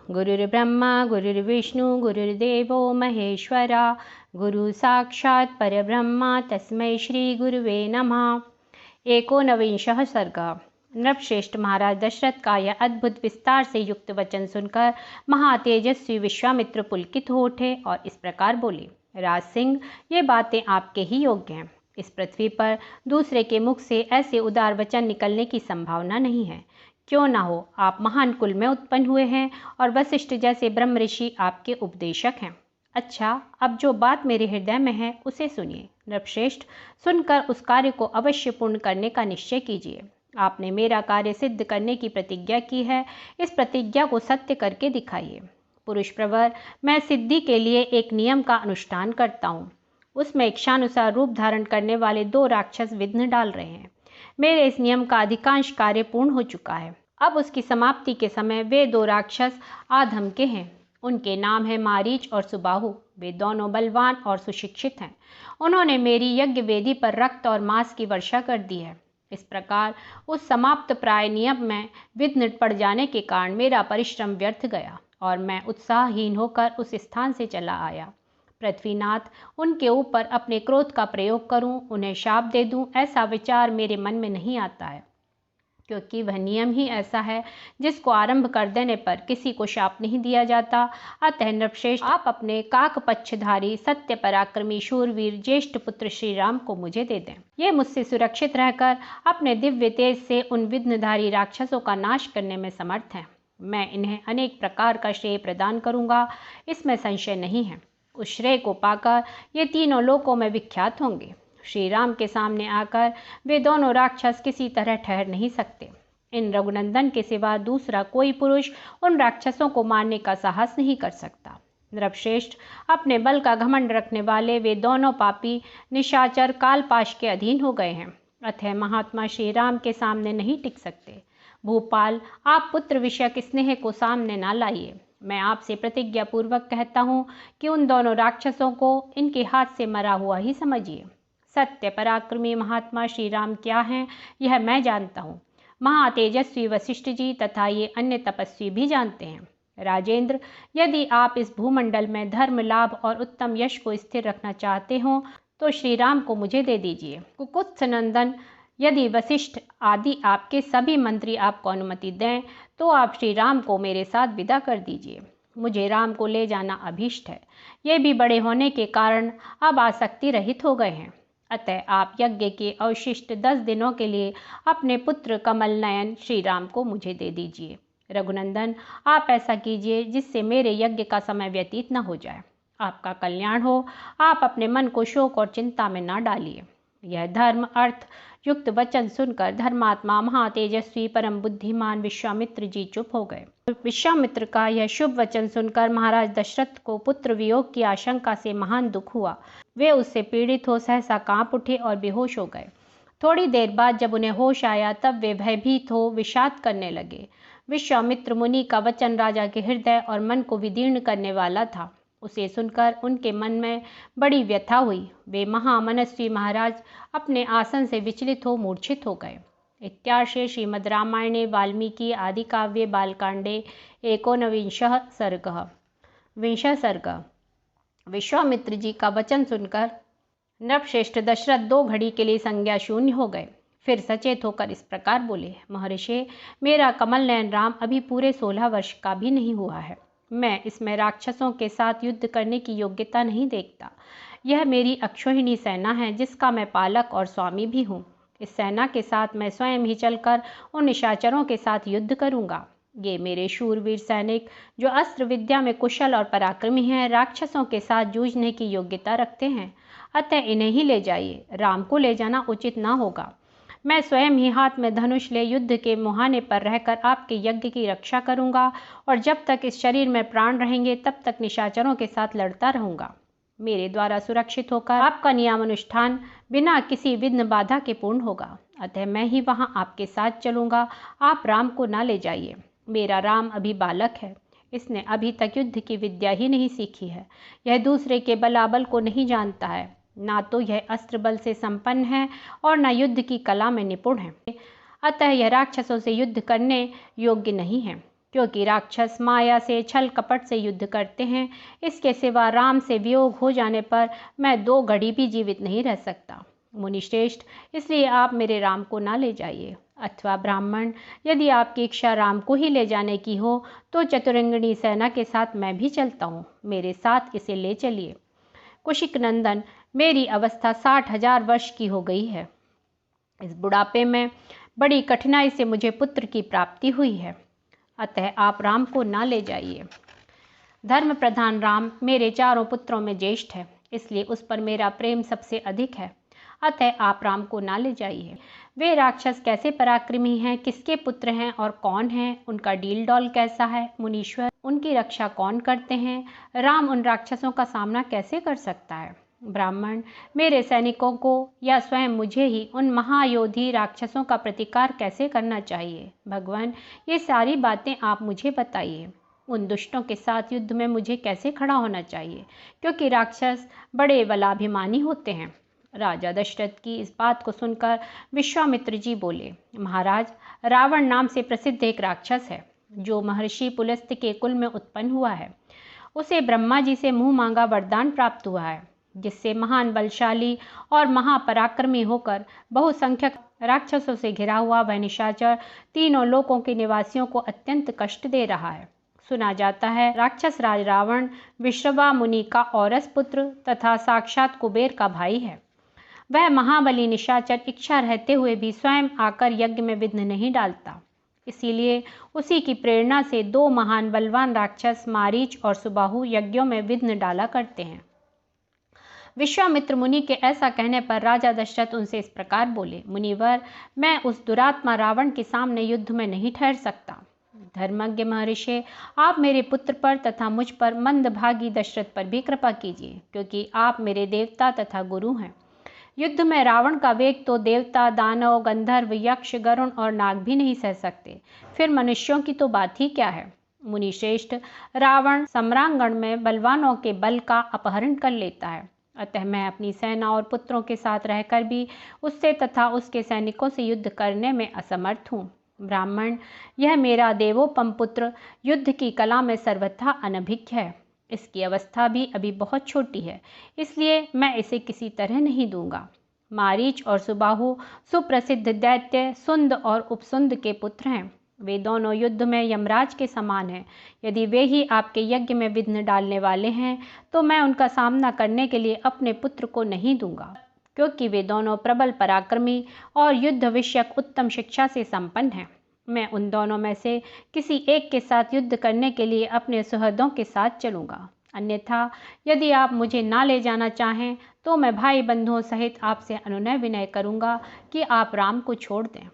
गुरुर्ब्रह्मा गुरुर्विष्णु गुरुर्देवो महेश्वरा गुरु साक्षात् परब्रह्मा तस्मै श्री गुरुवे नमः। 19वां सर्ग। नृपश्रेष्ठ महाराज दशरथ का यह अद्भुत विस्तार से युक्त वचन सुनकर महातेजस्वी विश्वामित्र पुलकित हो उठे और इस प्रकार बोले, राज सिंह, ये बातें आपके ही योग्य हैं। इस पृथ्वी पर दूसरे के मुख से ऐसे उदार वचन निकलने की संभावना नहीं है। क्यों ना हो, आप महान कुल में उत्पन्न हुए हैं और वशिष्ठ जैसे ब्रह्म ऋषि आपके उपदेशक हैं। अच्छा, अब जो बात मेरे हृदय में है उसे सुनिए। नृपश्रेष्ठ, सुनकर उस कार्य को अवश्य पूर्ण करने का निश्चय कीजिए। आपने मेरा कार्य सिद्ध करने की प्रतिज्ञा की है, इस प्रतिज्ञा को सत्य करके दिखाइए। पुरुष प्रवर, मैं सिद्धि के लिए एक नियम का अनुष्ठान करता हूँ। उसमें इच्छानुसार रूप धारण करने वाले 2 राक्षस विघ्न डाल रहे हैं। मेरे इस नियम का अधिकांश कार्य पूर्ण हो चुका है। अब उसकी समाप्ति के समय वे 2 राक्षस आधम के हैं। उनके नाम है मारीच और सुबाहु। वे दोनों बलवान और सुशिक्षित हैं। उन्होंने मेरी यज्ञ वेदी पर रक्त और मांस की वर्षा कर दी है। इस प्रकार उस समाप्त प्राय नियम में विघ्न पड़ जाने के कारण मेरा परिश्रम व्यर्थ गया और मैं उत्साहहीन होकर उस स्थान से चला आया। पृथ्वीनाथ, उनके ऊपर अपने क्रोध का प्रयोग करूं, उन्हें शाप दे दूं, ऐसा विचार मेरे मन में नहीं आता है, क्योंकि वह नियम ही ऐसा है जिसको आरंभ कर देने पर किसी को शाप नहीं दिया जाता। अतः नृपश्रेष्ठ, आप अपने काक पक्षधारी सत्य पराक्रमी शूरवीर ज्येष्ठ पुत्र श्री राम को मुझे दे दें। ये मुझसे सुरक्षित रहकर अपने दिव्य तेज से उन विघ्नधारी राक्षसों का नाश करने में समर्थ हैं। मैं इन्हें अनेक प्रकार का श्रेय प्रदान करूंगा, इसमें संशय नहीं है। उस श्रेय को पाकर ये तीनों लोकों में विख्यात होंगे। श्री राम के सामने आकर वे दोनों राक्षस किसी तरह ठहर नहीं सकते। इन रघुनंदन के सिवा दूसरा कोई पुरुष उन राक्षसों को मारने का साहस नहीं कर सकता। नृपश्रेष्ठ, अपने बल का घमंड रखने वाले वे दोनों पापी निशाचर कालपाश के अधीन हो गए हैं, अतः महात्मा श्री राम के सामने नहीं टिक सकते। भूपाल, आप पुत्र विषयक स्नेह को सामने ना लाइए। मैं आपसे प्रतिज्ञा पूर्वक कहता हूँ कि उन दोनों राक्षसों को इनके हाथ से मरा हुआ ही समझिए। सत्य पराक्रमी महात्मा श्री राम क्या हैं, यह मैं जानता हूँ। महातेजस्वी वशिष्ठ जी तथा ये अन्य तपस्वी भी जानते हैं। राजेंद्र, यदि आप इस भूमंडल में धर्म लाभ और उत्तम यश को स्थिर रखना चाहते हो तो श्री राम को मुझे दे दीजिए। कुकुत्स नंदन, यदि वशिष्ठ आदि आपके सभी मंत्री आपको अनुमति दें तो आप श्री राम को मेरे साथ विदा कर दीजिए। मुझे राम को ले जाना अभीष्ट है। ये भी बड़े होने के कारण अब आसक्ति रहित हो गए हैं। अतः आप यज्ञ के अवशिष्ट 10 दिनों के लिए अपने पुत्र कमल नयन श्री राम को मुझे दे दीजिए। रघुनंदन, आप ऐसा कीजिए जिससे मेरे यज्ञ का समय व्यतीत न हो जाए। आपका कल्याण हो। आप अपने मन को शोक और चिंता में न डालिए। यह धर्म अर्थ युक्त वचन सुनकर धर्मात्मा महातेजस्वी परम बुद्धिमान विश्वामित्र जी चुप हो गए। विश्वामित्र का यह शुभ वचन सुनकर महाराज दशरथ को पुत्र वियोग की आशंका से महान दुख हुआ। वे उससे पीड़ित हो सहसा कांप उठे और बेहोश हो गए। थोड़ी देर बाद जब उन्हें होश आया तब वे भयभीत हो विषाद करने लगे। विश्वामित्र मुनि का वचन राजा के हृदय और मन को विदीर्ण करने वाला था। उसे सुनकर उनके मन में बड़ी व्यथा हुई। वे महामनस्वी महाराज अपने आसन से विचलित हो मूर्छित हो गए। इत्यार्षे श्रीमद् रामायणे वाल्मीकि आदि काव्ये बालकांडे 19वां सर्गः। 20वां सर्ग। विश्वामित्र जी का वचन सुनकर नृपश्रेष्ठ दशरथ 2 घड़ी के लिए संज्ञा शून्य हो गए। फिर सचेत होकर इस प्रकार बोले, महर्षि, मेरा कमल नयन राम अभी पूरे 16 वर्ष का भी नहीं हुआ है। मैं इसमें राक्षसों के साथ युद्ध करने की योग्यता नहीं देखता। यह मेरी अक्षोहिणी सेना है जिसका मैं पालक और स्वामी भी हूँ। इस सेना के साथ मैं स्वयं ही चलकर उन निशाचरों के साथ युद्ध करूँगा। ये मेरे शूरवीर सैनिक जो अस्त्र विद्या में कुशल और पराक्रमी हैं, राक्षसों के साथ जूझने की योग्यता रखते हैं। अतः इन्हें ही ले जाइए। राम को ले जाना उचित ना होगा। मैं स्वयं ही हाथ में धनुष ले युद्ध के मुहाने पर रहकर आपके यज्ञ की रक्षा करूंगा और जब तक इस शरीर में प्राण रहेंगे तब तक निशाचरों के साथ लड़ता रहूंगा। मेरे द्वारा सुरक्षित होकर आपका नियमानुष्ठान बिना किसी विघ्न बाधा के पूर्ण होगा। अतः मैं ही वहां आपके साथ चलूंगा। आप राम को ना ले जाइए। मेरा राम अभी बालक है। इसने अभी तक युद्ध की विद्या ही नहीं सीखी है। यह दूसरे के बलाबल को नहीं जानता है। ना तो यह अस्त्र बल से संपन्न है और न युद्ध की कला में निपुण है। अतः यह राक्षसों से युद्ध करने योग्य नहीं है। क्योंकि राक्षस माया से छल कपट से युद्ध करते हैं। इसके सिवा राम से वियोग हो जाने पर मैं 2 घड़ी भी जीवित नहीं रह सकता। मुनिश्रेष्ठ, इसलिए आप मेरे राम को ना ले जाइए। अथवा ब्राह्मण, यदि आपकी इच्छा राम को ही ले जाने की हो तो चतुरंगिणी सेना के साथ मैं भी चलता हूँ, मेरे साथ इसे ले चलिए। कुशिक नंदन, मेरी अवस्था 60,000 वर्ष की हो गई है। इस बुढ़ापे में बड़ी कठिनाई से मुझे पुत्र की प्राप्ति हुई है, अतः आप राम को ना ले जाइए। धर्म प्रधान राम मेरे 4 पुत्रों में ज्येष्ठ है, इसलिए उस पर मेरा प्रेम सबसे अधिक है, अतः आप राम को ना ले जाइए। वे राक्षस कैसे पराक्रमी हैं, किसके पुत्र हैं और कौन हैं, उनका डील डॉल कैसा है, मुनीश्वर उनकी रक्षा कौन करते हैं, राम उन राक्षसों का सामना कैसे कर सकता है। ब्राह्मण, मेरे सैनिकों को या स्वयं मुझे ही उन महायोधी राक्षसों का प्रतिकार कैसे करना चाहिए। भगवान, ये सारी बातें आप मुझे बताइए। उन दुष्टों के साथ युद्ध में मुझे कैसे खड़ा होना चाहिए, क्योंकि राक्षस बड़े बलाभिमानी होते हैं। राजा दशरथ की इस बात को सुनकर विश्वामित्र जी बोले, महाराज, रावण नाम से प्रसिद्ध एक राक्षस है जो महर्षि पुलस्त्य के कुल में उत्पन्न हुआ है। उसे ब्रह्मा जी से मुंह मांगा वरदान प्राप्त हुआ है, जिससे महान बलशाली और महापराक्रमी होकर बहुसंख्यक राक्षसों से घिरा हुआ वह निशाचर तीनों लोकों के निवासियों को अत्यंत कष्ट दे रहा है। सुना जाता है राक्षस राज रावण विश्रवा मुनि का औरस पुत्र तथा साक्षात कुबेर का भाई है। वह महाबली निशाचर इच्छा रहते हुए भी स्वयं आकर यज्ञ में विघ्न नहीं डालता। इसीलिए उसी की प्रेरणा से 2 महान बलवान राक्षस मारीच और सुबाहु यज्ञों में विघ्न डाला करते हैं। विश्वामित्र मुनि के ऐसा कहने पर राजा दशरथ उनसे इस प्रकार बोले, मुनिवर, मैं उस दुरात्मा रावण के सामने युद्ध में नहीं ठहर सकता। धर्मज्ञ महर्षि, आप मेरे पुत्र पर तथा मुझ पर मंदभागी दशरथ पर भी कृपा कीजिए, क्योंकि आप मेरे देवता तथा गुरु हैं। युद्ध में रावण का वेग तो देवता, दानव, गंधर्व, यक्ष, गरुण और नाग भी नहीं सह सकते, फिर मनुष्यों की तो बात ही क्या है। मुनिश्रेष्ठ, रावण सम्रांगण में बलवानों के बल का अपहरण कर लेता है, अतः मैं अपनी सेना और पुत्रों के साथ रहकर भी उससे तथा उसके सैनिकों से युद्ध करने में असमर्थ हूँ। ब्राह्मण, यह मेरा देवोपम पुत्र युद्ध की कला में सर्वथा अनभिज्ञ है। इसकी अवस्था भी अभी बहुत छोटी है, इसलिए मैं इसे किसी तरह नहीं दूंगा। मारीच और सुबाहु सुप्रसिद्ध दैत्य सुंद और उपसुंद के पुत्र हैं। वे दोनों युद्ध में यमराज के समान हैं। यदि वे ही आपके यज्ञ में विघ्न डालने वाले हैं तो मैं उनका सामना करने के लिए अपने पुत्र को नहीं दूंगा, क्योंकि वे दोनों प्रबल पराक्रमी और युद्ध विषयक उत्तम शिक्षा से संपन्न हैं। मैं उन दोनों में से किसी एक के साथ युद्ध करने के लिए अपने सुहृदों के साथ चलूंगा। अन्यथा यदि आप मुझे ना ले जाना चाहें तो मैं भाई बंधुओं सहित आपसे अनुनय विनय करूंगा कि आप राम को छोड़ दें।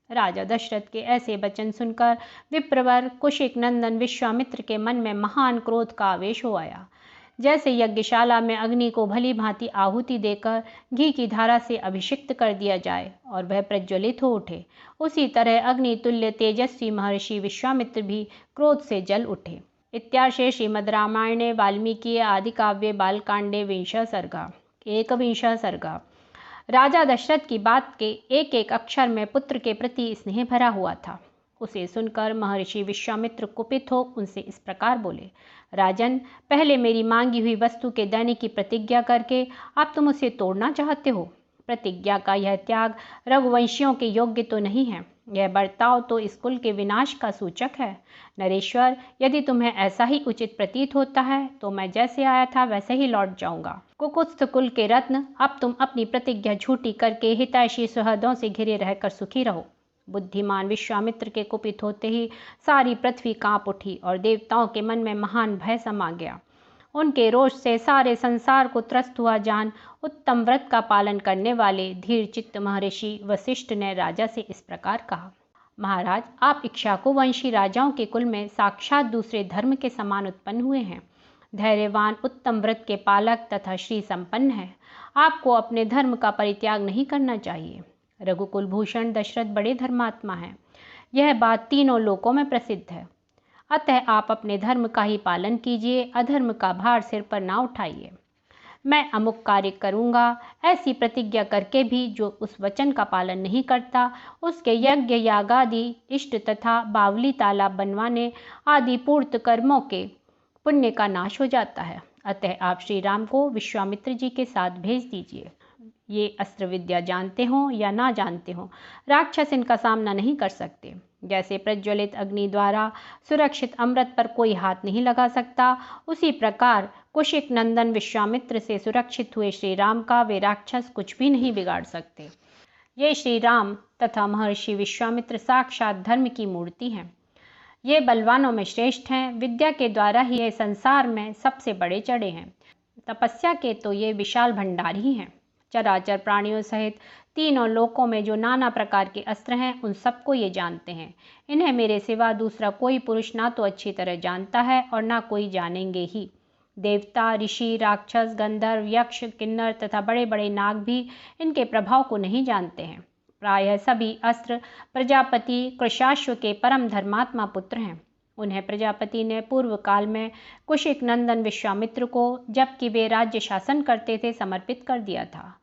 राजा दशरथ के ऐसे वचन सुनकर विप्रवर कुशिक नंदन विश्वामित्र के मन में महान क्रोध का आवेश हो आया। जैसे यज्ञशाला में अग्नि को भली भांति आहुति देकर घी की धारा से अभिषिक्त कर दिया जाए और वह प्रज्वलित हो उठे, उसी तरह अग्नि तुल्य तेजस्वी महर्षि विश्वामित्र भी क्रोध से जल उठे। इत्यार्षे श्रीमद् रामायणे वाल्मीकि आदि काव्ये बालकांडे विंशः सर्गा। 21वां सर्गा। राजा दशरथ की बात के एक एक अक्षर में पुत्र के प्रति स्नेह भरा हुआ था। उसे सुनकर महर्षि विश्वामित्र कुपित हो उनसे इस प्रकार बोले, राजन, पहले मेरी मांगी हुई वस्तु के देने की प्रतिज्ञा करके अब तुम उसे तोड़ना चाहते हो। प्रतिज्ञा का यह त्याग रघुवंशियों के योग्य तो नहीं है। यह बर्ताव तो इस कुल के विनाश का सूचक है। नरेश्वर, यदि तुम्हें ऐसा ही उचित प्रतीत होता है तो मैं जैसे आया था वैसे ही लौट जाऊंगा। कुकुत्स्थ कुल के रत्न, अब तुम अपनी प्रतिज्ञा झूठी करके हितैषी सुहृदों से घिरे रहकर सुखी रहो। बुद्धिमान विश्वामित्र के कुपित होते ही सारी पृथ्वी कांप उठी और देवताओं के मन में महान भय समा गया। उनके रोष से सारे संसार को त्रस्त हुआ जान उत्तम व्रत का पालन करने वाले धीर चित्त महर्षि वशिष्ठ ने राजा से इस प्रकार कहा, महाराज, आप इक्ष्वाकु वंशी राजाओं के कुल में साक्षात दूसरे धर्म के समान उत्पन्न हुए हैं। धैर्यवान, उत्तम व्रत के पालक तथा श्री संपन्न है। आपको अपने धर्म का परित्याग नहीं करना चाहिए। रघुकुल भूषण दशरथ बड़े धर्मात्मा हैं, यह बात तीनों लोकों में प्रसिद्ध है। अतः आप अपने धर्म का ही पालन कीजिए, अधर्म का भार सिर पर ना उठाइए। मैं अमुक कार्य करूँगा, ऐसी प्रतिज्ञा करके भी जो उस वचन का पालन नहीं करता, उसके यज्ञ यागादि इष्ट तथा बावली तालाब बनवाने आदि पूर्त कर्मों के पुण्य का नाश हो जाता है। अतः आप श्री राम को विश्वामित्र जी के साथ भेज दीजिए। ये अस्त्र विद्या जानते हों या ना जानते हों, राक्षस इनका सामना नहीं कर सकते। जैसे प्रज्वलित अग्नि द्वारा सुरक्षित अमृत पर कोई हाथ नहीं लगा सकता, उसी प्रकार कुशिक नंदन विश्वामित्र से सुरक्षित हुए श्री राम का वे राक्षस कुछ भी नहीं बिगाड़ सकते। ये श्री राम तथा महर्षि विश्वामित्र साक्षात धर्म की मूर्ति हैं। ये बलवानों में श्रेष्ठ हैं, विद्या के द्वारा ही ये संसार में सबसे बड़े चढ़े हैं। तपस्या के तो ये विशाल भंडारी हैं। चराचर प्राणियों सहित तीनों लोकों में जो नाना प्रकार के अस्त्र हैं, उन सबको ये जानते हैं। इन्हें मेरे सिवा दूसरा कोई पुरुष ना तो अच्छी तरह जानता है और ना कोई जानेंगे ही। देवता, ऋषि, राक्षस, गंधर्व, यक्ष, किन्नर तथा बड़े बड़े नाग भी इनके प्रभाव को नहीं जानते हैं। प्रायः सभी अस्त्र प्रजापति कृशाश्व के परम धर्मात्मा पुत्र हैं। उन्हें प्रजापति ने पूर्व काल में कुशिक नंदन विश्वामित्र को, जबकि वे राज्य शासन करते थे, समर्पित कर दिया था।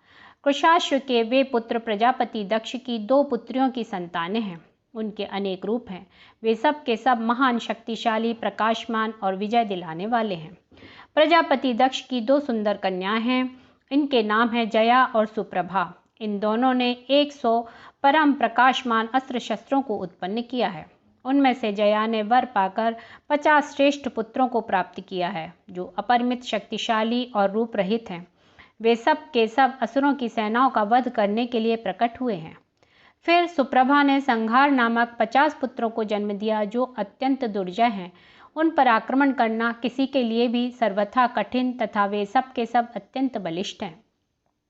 कृशाश्व के वे पुत्र प्रजापति दक्ष की 2 पुत्रियों की संतानें हैं। उनके अनेक रूप हैं। वे सब के सब महान, शक्तिशाली, प्रकाशमान और विजय दिलाने वाले हैं। प्रजापति दक्ष की 2 सुंदर कन्याएं हैं। इनके नाम हैं जया और सुप्रभा। इन दोनों ने 100 परम प्रकाशमान अस्त्र शस्त्रों को उत्पन्न किया है। उनमें से जया ने वर पाकर 50 श्रेष्ठ पुत्रों को प्राप्त किया है, जो अपरिमित शक्तिशाली और रूप रहित हैं। वे सब के सब असुरों की सेनाओं का वध करने के लिए प्रकट हुए हैं। फिर सुप्रभा ने संहार नामक 50 पुत्रों को जन्म दिया, जो अत्यंत दुर्जय हैं। उन पर आक्रमण करना किसी के लिए भी सर्वथा कठिन तथा वे सब के सब अत्यंत बलिष्ठ हैं।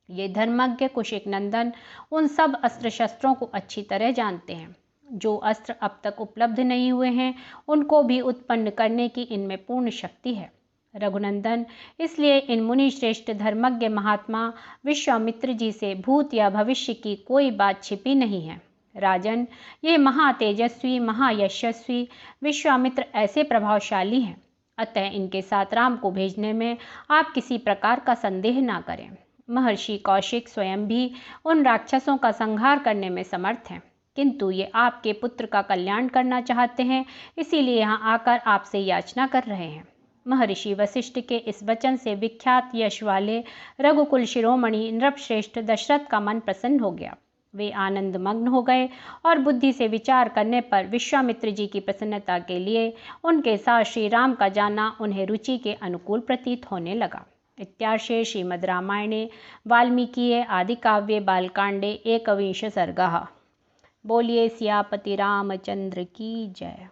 ये धर्मज्ञ कुशिक नंदन उन सब अस्त्र शस्त्रों को अच्छी तरह जानते हैं। जो अस्त्र अब तक उपलब्ध नहीं हुए हैं, उनको भी उत्पन्न करने की इनमें पूर्ण शक्ति है। रघुनंदन, इसलिए इन मुनि श्रेष्ठ धर्मज्ञ महात्मा विश्वामित्र जी से भूत या भविष्य की कोई बात छिपी नहीं है। राजन, ये महातेजस्वी, महायशस्वी विश्वामित्र ऐसे प्रभावशाली हैं, अतः इनके साथ राम को भेजने में आप किसी प्रकार का संदेह ना करें। महर्षि कौशिक स्वयं भी उन राक्षसों का संहार करने में समर्थ हैं, किंतु ये आपके पुत्र का कल्याण करना चाहते हैं, इसीलिए यहाँ आकर आपसे याचना कर रहे हैं। महर्षि वशिष्ठ के इस वचन से विख्यात यश वाले रघुकुल शिरोमणि नृपश्रेष्ठ दशरथ का मन प्रसन्न हो गया। वे आनंद मग्न हो गए और बुद्धि से विचार करने पर विश्वामित्र जी की प्रसन्नता के लिए उनके साथ श्री राम का जाना उन्हें रुचि के अनुकूल प्रतीत होने लगा। इत्यार्षे श्रीमद् रामायणे वाल्मीकिये आदिकाव्ये बालकांडे 21 सर्गः। बोलिए सियापति रामचंद्र की जय।